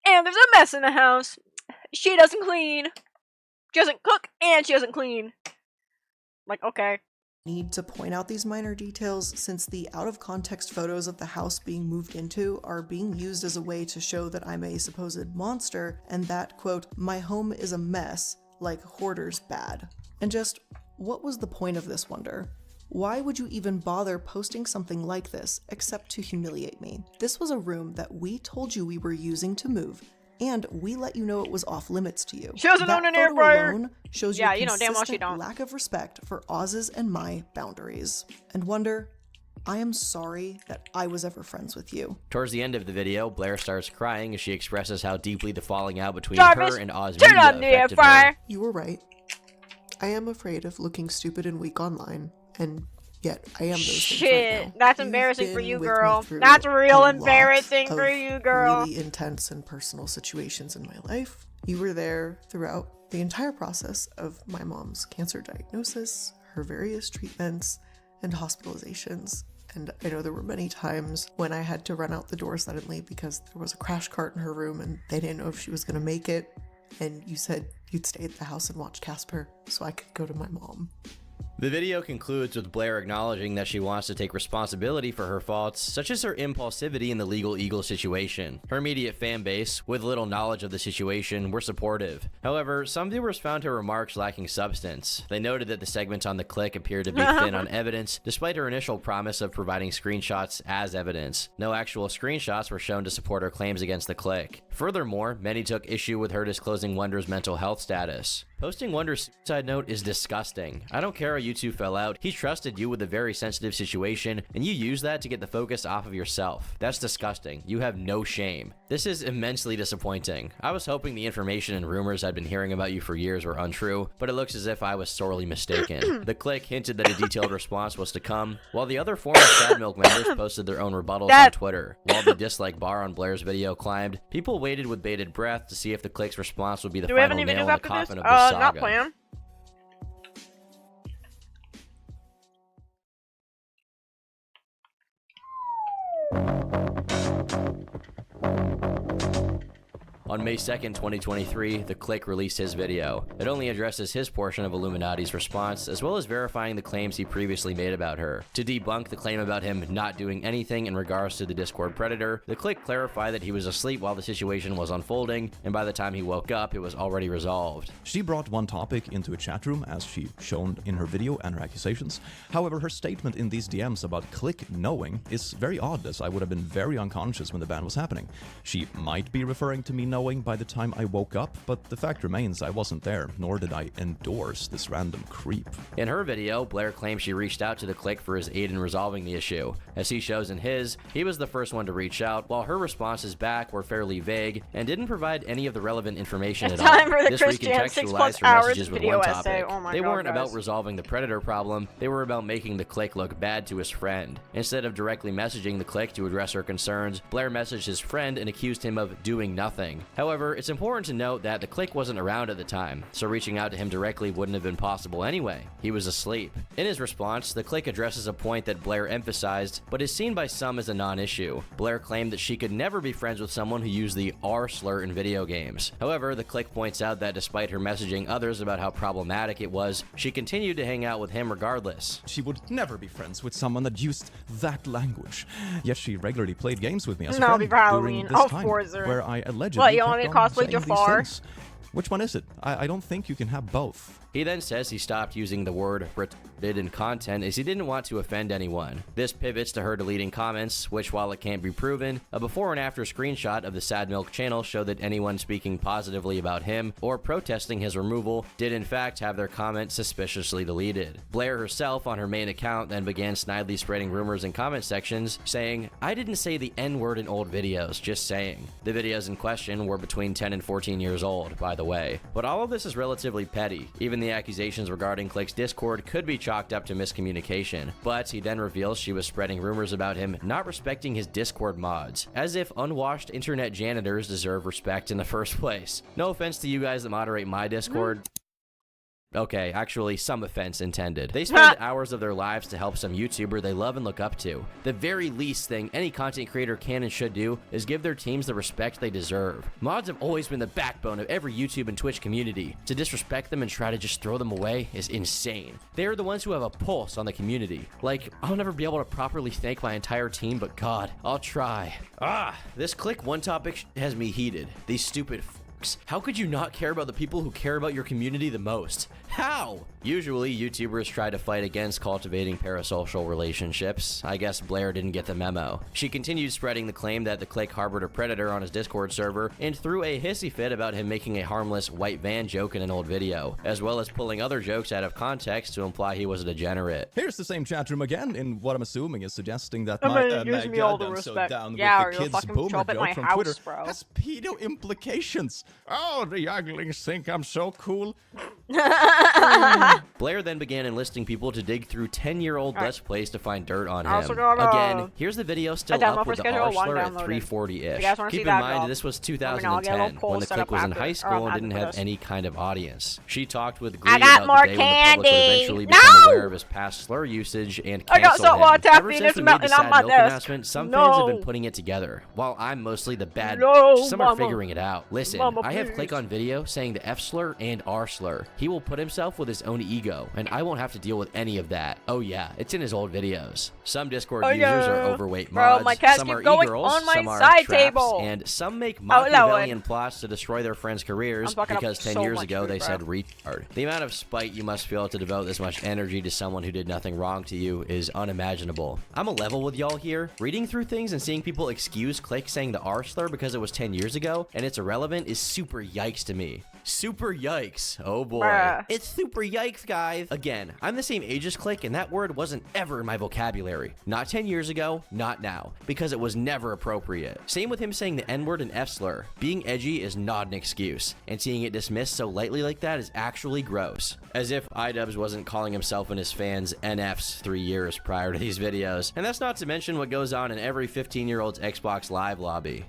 and there's a mess in the house. She doesn't clean. She doesn't cook, and she doesn't clean. Like, okay. Need to point out these minor details since the out-of-context photos of the house being moved into are being used as a way to show that I'm a supposed monster and that, quote, my home is a mess, like hoarders bad. And just, what was the point of this wonder? Why would you even bother posting something like this except to humiliate me? This was a room that we told you we were using to move, and we let you know it was off limits to you. She doesn't own an air fryer. Alone shows yeah, you know damn well she don't. lack of respect for Oz's and my boundaries. And wonder, I am sorry that I was ever friends with you. Towards the end of the video, Blair starts crying as she expresses how deeply the falling out between Jarvis, her and Oz turn media on the air affected fryer. her. You were right. I am afraid of looking stupid and weak online, and yet I am those things right now. That's You've embarrassing for been you, with girl. me through That's real a embarrassing lot for of you, girl. Really intense and personal situations in my life. You were there throughout the entire process of my mom's cancer diagnosis, her various treatments, and hospitalizations. And I know there were many times when I had to run out the door suddenly because there was a crash cart in her room and they didn't know if she was going to make it. And you said you'd stay at the house and watch Casper so I could go to my mom. The video concludes with Blair acknowledging that she wants to take responsibility for her faults, such as her impulsivity in the Legal Eagle situation. Her immediate fan base, with little knowledge of the situation, were supportive. However, some viewers found her remarks lacking substance. They noted that the segments on the click appeared to be thin on evidence, despite her initial promise of providing screenshots as evidence. No actual screenshots were shown to support her claims against the click. Furthermore, many took issue with her disclosing Wonder's mental health status. Posting Wonder's suicide note is disgusting. I don't care how you two fell out, he trusted you with a very sensitive situation, and you used that to get the focus off of yourself. That's disgusting. You have no shame. This is immensely disappointing. I was hoping the information and rumors I'd been hearing about you for years were untrue, but it looks as if I was sorely mistaken. The click hinted that a detailed response was to come, while the other former Sad Milk members posted their own rebuttals on Twitter. While the dislike bar on Blair's video climbed, people waited with bated breath to see if the click's response would be the final nail in the coffin of this saga. Not planned. On May 2nd, 2023, The Click released his video. It only addresses his portion of Illuminaughti's response, as well as verifying the claims he previously made about her. To debunk the claim about him not doing anything in regards to the Discord predator, The Click clarified that he was asleep while the situation was unfolding, and by the time he woke up, it was already resolved. She brought one topic into a chat room, as she shown in her video and her accusations. However, her statement in these DMs about Click knowing is very odd, as I would have been very unconscious when the ban was happening. She might be referring to me knowing by the time I woke up, but the fact remains I wasn't there, nor did I endorse this random creep. In her video, Blair claims she reached out to The Click for his aid in resolving the issue. As he shows in his, he was the first one to reach out, while her responses back were fairly vague and didn't provide any of the relevant information at all. This recontextualized her messages with one topic. They weren't about resolving the predator problem, they were about making The Click look bad to his friend. Instead of directly messaging The Click to address her concerns, Blair messaged his friend and accused him of doing nothing. However, it's important to note that The Click wasn't around at the time, so reaching out to him directly wouldn't have been possible anyway. He was asleep. In his response, The Click addresses a point that Blair emphasized, but is seen by some as a non-issue. Blair claimed that she could never be friends with someone who used the R slur in video games. However, The Click points out that despite her messaging others about how problematic it was, she continued to hang out with him regardless. She would never be friends with someone that used that language. Yet she regularly played games with me as a friend during this time, where I allegedly cosplay Jafar. which one is it? I don't think you can have both. He then says he stopped using the word retarded in content as he didn't want to offend anyone. This pivots to her deleting comments, which, while it can't be proven, a before and after screenshot of the Sad Milk channel showed that anyone speaking positively about him or protesting his removal did in fact have their comments suspiciously deleted. Blair herself on her main account then began snidely spreading rumors in comment sections, saying, "I didn't say the N-word in old videos, just saying." The videos in question were between 10 and 14 years old, by the way. But all of this is relatively petty. Even the accusations regarding Click's Discord could be chalked up to miscommunication, but he then reveals she was spreading rumors about him not respecting his Discord mods, as if unwashed internet janitors deserve respect in the first place. No offense to you guys that moderate my Discord. Okay, actually, some offense intended. They spend hours of their lives to help some YouTuber they love and look up to. The very least thing any content creator can and should do is give their teams the respect they deserve. Mods have always been the backbone of every YouTube and Twitch community. To disrespect them and try to just throw them away is insane. They are the ones who have a pulse on the community. Like, I'll never be able to properly thank my entire team, but God, I'll try. This Click One topic has me heated. These stupid how could you not care about the people who care about your community the most? How? Usually, YouTubers try to fight against cultivating parasocial relationships. I guess Blair didn't get the memo. She continued spreading the claim that the Click harbored a predator on his Discord server and threw a hissy fit about him making a harmless white van joke in an old video, as well as pulling other jokes out of context to imply he was a degenerate. Here's the same chat room again, in what I'm assuming is suggesting that gives me all the respect. So down yeah, with the kids boomer joke from house, Twitter bro. has pedo implications. Oh, the younglings think I'm so cool. Blair then began enlisting people to dig through 10-year-old Let's Plays to find dirt on him. Gotta, Again, here's the video still up with the R-slur at 340-ish. Keep in mind, this was 2010, when the Click was in high school and didn't have any kind of audience. She talked with glee about the day when the public would eventually become aware of his past slur usage and cancel him. Ever since we made the Sad Milk announcement, some fans have been putting it together, while I'm mostly the bad some are figuring it out. Listen, I have Click on video saying the F-slur and R-slur. He will put himself with his own ego, and I won't have to deal with any of that. Oh yeah, it's in his old videos. Some Discord users are overweight mods, some are e-girls, some are traps, and some make Machiavellian plots to destroy their friends' careers because 10 years ago they said retard. The amount of spite you must feel to devote this much energy to someone who did nothing wrong to you is unimaginable. I'm a level with y'all here. Reading through things and seeing people excuse Click saying the R-slur because it was 10 years ago and it's irrelevant is super yikes to me. Super yikes. Oh boy. It's super yikes, guys. Again, I'm the same age as Click, and that word wasn't ever in my vocabulary. Not 10 years ago, not now, because it was never appropriate. Same with him saying the N-word and F-slur. Being edgy is not an excuse, and seeing it dismissed so lightly like that is actually gross. As if iDubbbz wasn't calling himself and his fans NFs 3 years prior to these videos. And that's not to mention what goes on in every 15-year-old's Xbox Live lobby.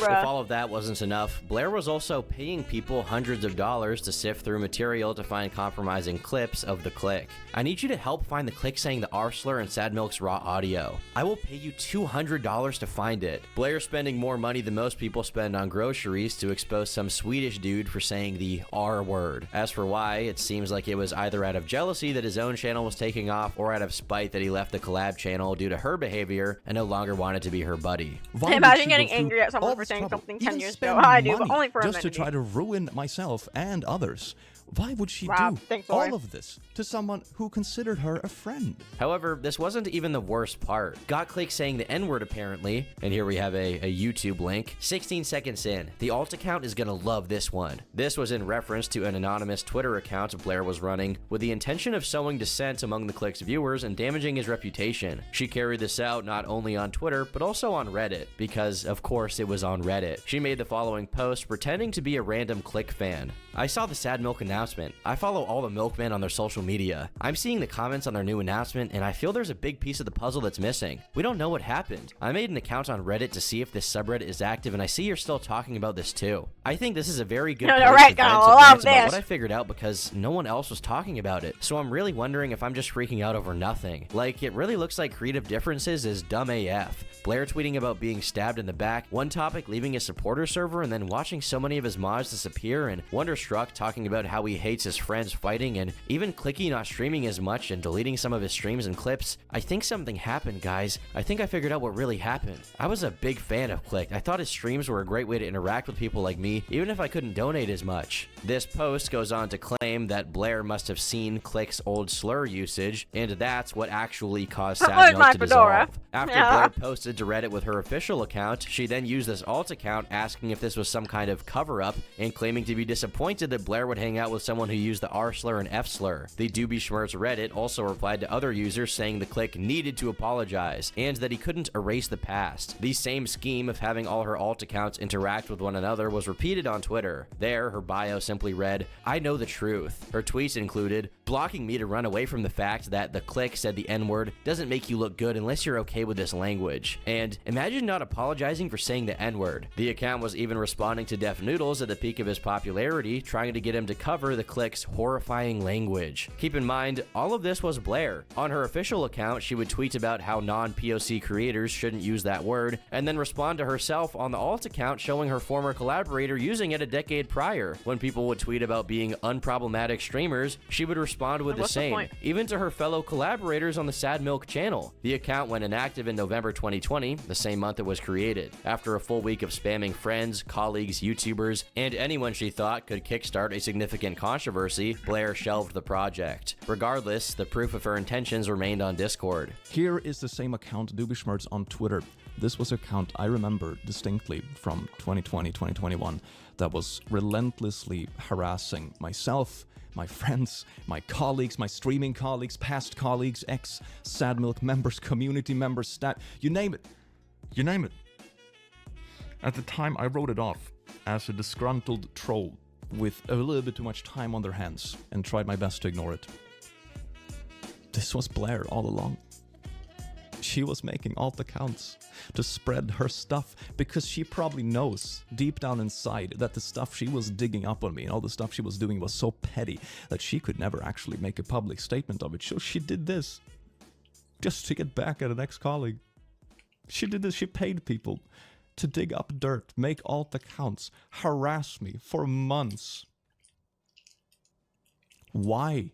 If all of that wasn't enough, Blair was also paying people hundreds of dollars to sift through material to find compromising clips of the Click. I need you to help find the Click saying the R-slur and Sad Milk's raw audio. I will pay you $200 to find it. Blair's spending more money than most people spend on groceries to expose some Swedish dude for saying the R word. As for why, it seems like it was either out of jealousy that his own channel was taking off or out of spite that he left the collab channel due to her behavior and no longer wanted to be her buddy. Imagine getting angry at someone for saying something 10 years ago. I do, but only for a minute. Just to try to ruin myself and others. Why would she do all of this to someone who considered her a friend? However, this wasn't even the worst part. Got Click saying the N-word apparently, and here we have a YouTube link. 16 seconds in, the alt account is gonna love this one. This was in reference to an anonymous Twitter account Blair was running with the intention of sowing dissent among the Click's viewers and damaging his reputation. She carried this out not only on Twitter, but also on Reddit, because of course it was on Reddit. She made the following post pretending to be a random Click fan. I saw the Sad Milk announcement. I follow all the milkmen on their social media. I'm seeing the comments on their new announcement, and I feel there's a big piece of the puzzle that's missing. We don't know what happened. I made an account on Reddit to see if this subreddit is active, and I see you're still talking about this too. I think this is a very good place to vent about what I figured out because no one else was talking about it. So I'm really wondering if I'm just freaking out over nothing. Like, it really looks like creative differences is dumb AF. Blair tweeting about being stabbed in the back, one topic leaving his supporter server, and then watching so many of his mods disappear, and Wonder struck talking about how he hates his friends fighting and even Clicky not streaming as much and deleting some of his streams and clips. I think something happened, guys. I think I figured out what really happened. I was a big fan of Click. I thought his streams were a great way to interact with people like me, even if I couldn't donate as much. This post goes on to claim that Blair must have seen Click's old slur usage, and that's what actually caused Sad Milk to dissolve. After Blair posted to Reddit with her official account, she then used this alt account asking if this was some kind of cover-up and claiming to be disappointed that Blair would hang out with someone who used the R slur and F slur. The Doobie Schmerz Reddit also replied to other users saying the Click needed to apologize and that he couldn't erase the past. The same scheme of having all her alt accounts interact with one another was repeated on Twitter. There, her bio simply read, "I know the truth." Her tweets included, "Blocking me to run away from the fact that the Click said the N-word doesn't make you look good unless you're okay with this language," and "Imagine not apologizing for saying the N-word." The account was even responding to Def Noodles at the peak of his popularity, trying to get him to cover the Click's horrifying language. Keep in mind, all of this was Blair. On her official account, she would tweet about how non-POC creators shouldn't use that word, and then respond to herself on the alt account showing her former collaborator using it a decade prior. When people would tweet about being unproblematic streamers, she would respond with the same, even to her fellow collaborators on the Sad Milk channel. The account went inactive in November 2020, the same month it was created. After a full week of spamming friends, colleagues, YouTubers, and anyone she thought could kickstart a significant controversy, Blair shelved the project. Regardless, the proof of her intentions remained on Discord. Here is the same account, Doobie Schmerz, on Twitter. This was an account I remember distinctly from 2020, 2021, that was relentlessly harassing myself, my friends, my colleagues, my streaming colleagues, past colleagues, ex-Sad Milk members, community members, you name it. You name it. At the time, I wrote it off as a disgruntled troll with a little bit too much time on their hands and tried my best to ignore it. This was Blair all along. She was making alt accounts to spread her stuff because she probably knows deep down inside that the stuff she was digging up on me and all the stuff she was doing was so petty that she could never actually make a public statement of it. So she did this just to get back at an ex-colleague. She did this. She paid people to dig up dirt, make alt accounts, harass me for months. Why?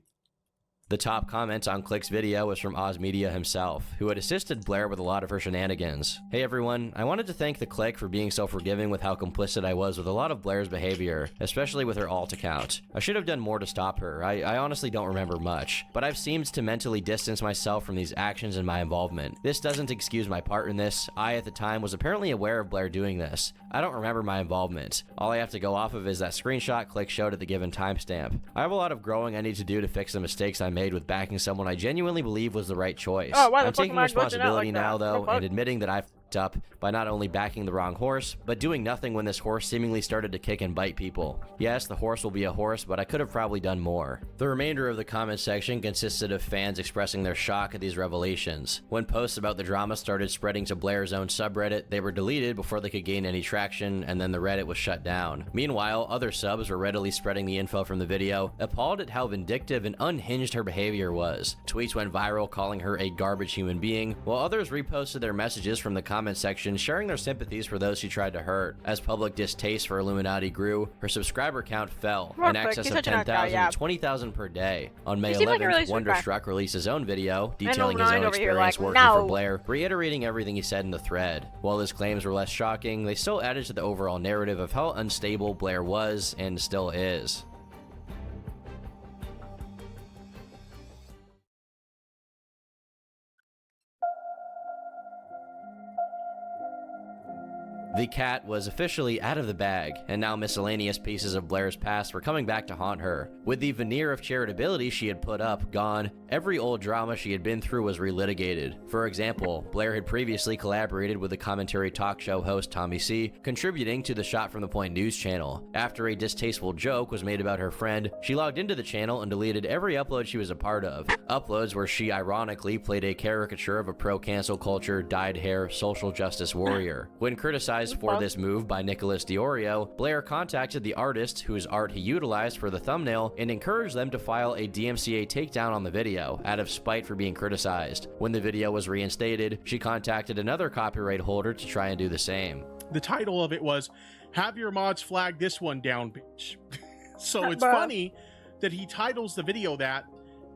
The top comment on Click's video was from am3nity himself, who had assisted Blair with a lot of her shenanigans. "Hey everyone, I wanted to thank the Click for being so forgiving with how complicit I was with a lot of Blair's behavior, especially with her alt account. I should have done more to stop her. I honestly don't remember much, but I've seemed to mentally distance myself from these actions and my involvement. This doesn't excuse my part in this. I, at the time, was apparently aware of Blair doing this. I don't remember my involvement. All I have to go off of is that screenshot Click showed at the given timestamp. I have a lot of growing I need to do to fix the mistakes I made with backing someone I genuinely believe was the right choice. I'm taking responsibility now, though, and admitting that I fucked up by not only backing the wrong horse, but doing nothing when this horse seemingly started to kick and bite people. Yes, the horse will be a horse, but I could have probably done more." The remainder of the comment section consisted of fans expressing their shock at these revelations. When posts about the drama started spreading to Blair's own subreddit, they were deleted before they could gain any traction, and then the Reddit was shut down. Meanwhile, other subs were readily spreading the info from the video, appalled at how vindictive and unhinged her behavior was. Tweets went viral calling her a garbage human being, while others reposted their messages from the comment section sharing their sympathies for those she tried to hurt. As public distaste for Illuminaughti grew, her subscriber count fell, in excess of 10,000 to 20,000 per day. On May 11th, Wonderstruck released his own video detailing his own experience working for Blair, reiterating everything he said in the thread. While his claims were less shocking, they still added to the overall narrative of how unstable Blair was and still is. The cat was officially out of the bag, and now miscellaneous pieces of Blair's past were coming back to haunt her. With the veneer of charitability she had put up gone, every old drama she had been through was relitigated. For example, Blair had previously collaborated with the commentary talk show host Tommy C, contributing to the Shot from the Point news channel. After a distasteful joke was made about her friend, she logged into the channel and deleted every upload she was a part of. Uploads where she ironically played a caricature of a pro-cancel culture, dyed hair, social justice warrior. When criticized for this move by Nicholas Diorio, Blair contacted the artist whose art he utilized for the thumbnail and encouraged them to file a DMCA takedown on the video, out of spite for being criticized. When the video was reinstated, she contacted another copyright holder to try and do the same. The title of it was, "Have your mods flag this one down, bitch." So it's funny that he titles the video that,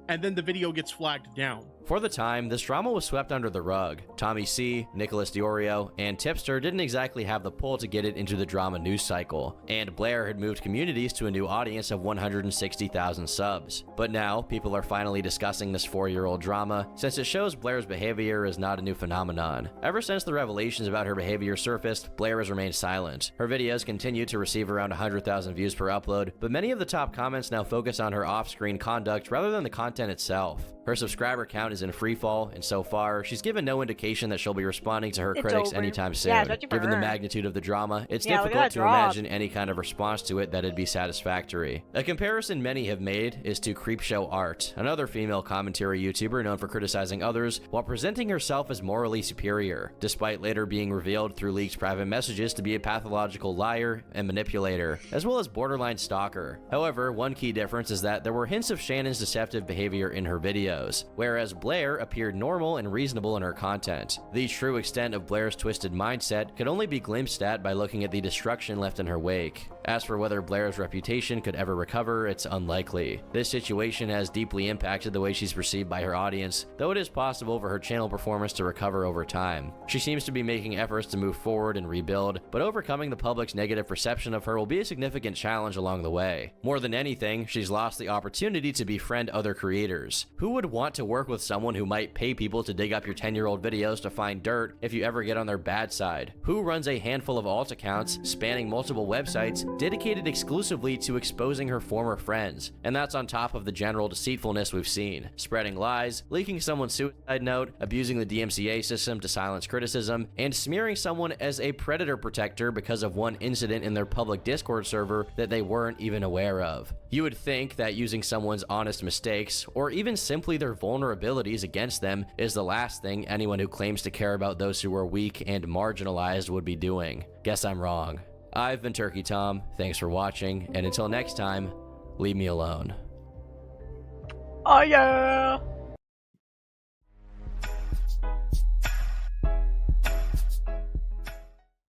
and then the video gets flagged down. For the time, this drama was swept under the rug. Tommy C, Nicholas Diorio, and Tipster didn't exactly have the pull to get it into the drama news cycle, and Blair had moved communities to a new audience of 160,000 subs. But now, people are finally discussing this 4-year-old drama, since it shows Blair's behavior is not a new phenomenon. Ever since the revelations about her behavior surfaced, Blair has remained silent. Her videos continue to receive around 100,000 views per upload, but many of the top comments now focus on her off-screen conduct rather than the content itself. Her subscriber count is in freefall, and so far, she's given no indication that she'll be responding to her critics anytime soon. Yeah, given the magnitude of the drama, it's difficult to imagine any kind of response to it that'd be satisfactory. A comparison many have made is to Creepshow Art, another female commentary YouTuber known for criticizing others while presenting herself as morally superior, despite later being revealed through leaked private messages to be a pathological liar and manipulator, as well as borderline stalker. However, one key difference is that there were hints of Shannon's deceptive behavior in her videos, whereas Blair appeared normal and reasonable in her content. The true extent of Blair's twisted mindset could only be glimpsed at by looking at the destruction left in her wake. As for whether Blair's reputation could ever recover, it's unlikely. This situation has deeply impacted the way she's perceived by her audience, though it is possible for her channel performance to recover over time. She seems to be making efforts to move forward and rebuild, but overcoming the public's negative perception of her will be a significant challenge along the way. More than anything, she's lost the opportunity to befriend other creators. Who would want to work with someone who might pay people to dig up your 10-year-old videos to find dirt if you ever get on their bad side? Who runs a handful of alt accounts spanning multiple websites dedicated exclusively to exposing her former friends? And that's on top of the general deceitfulness we've seen. Spreading lies, leaking someone's suicide note, abusing the DMCA system to silence criticism, and smearing someone as a predator protector because of one incident in their public Discord server that they weren't even aware of. You would think that using someone's honest mistakes, or even simply their vulnerabilities against them, is the last thing anyone who claims to care about those who are weak and marginalized would be doing. Guess I'm wrong. I've been Turkey Tom, thanks for watching, and until next time, leave me alone. Oh yeah!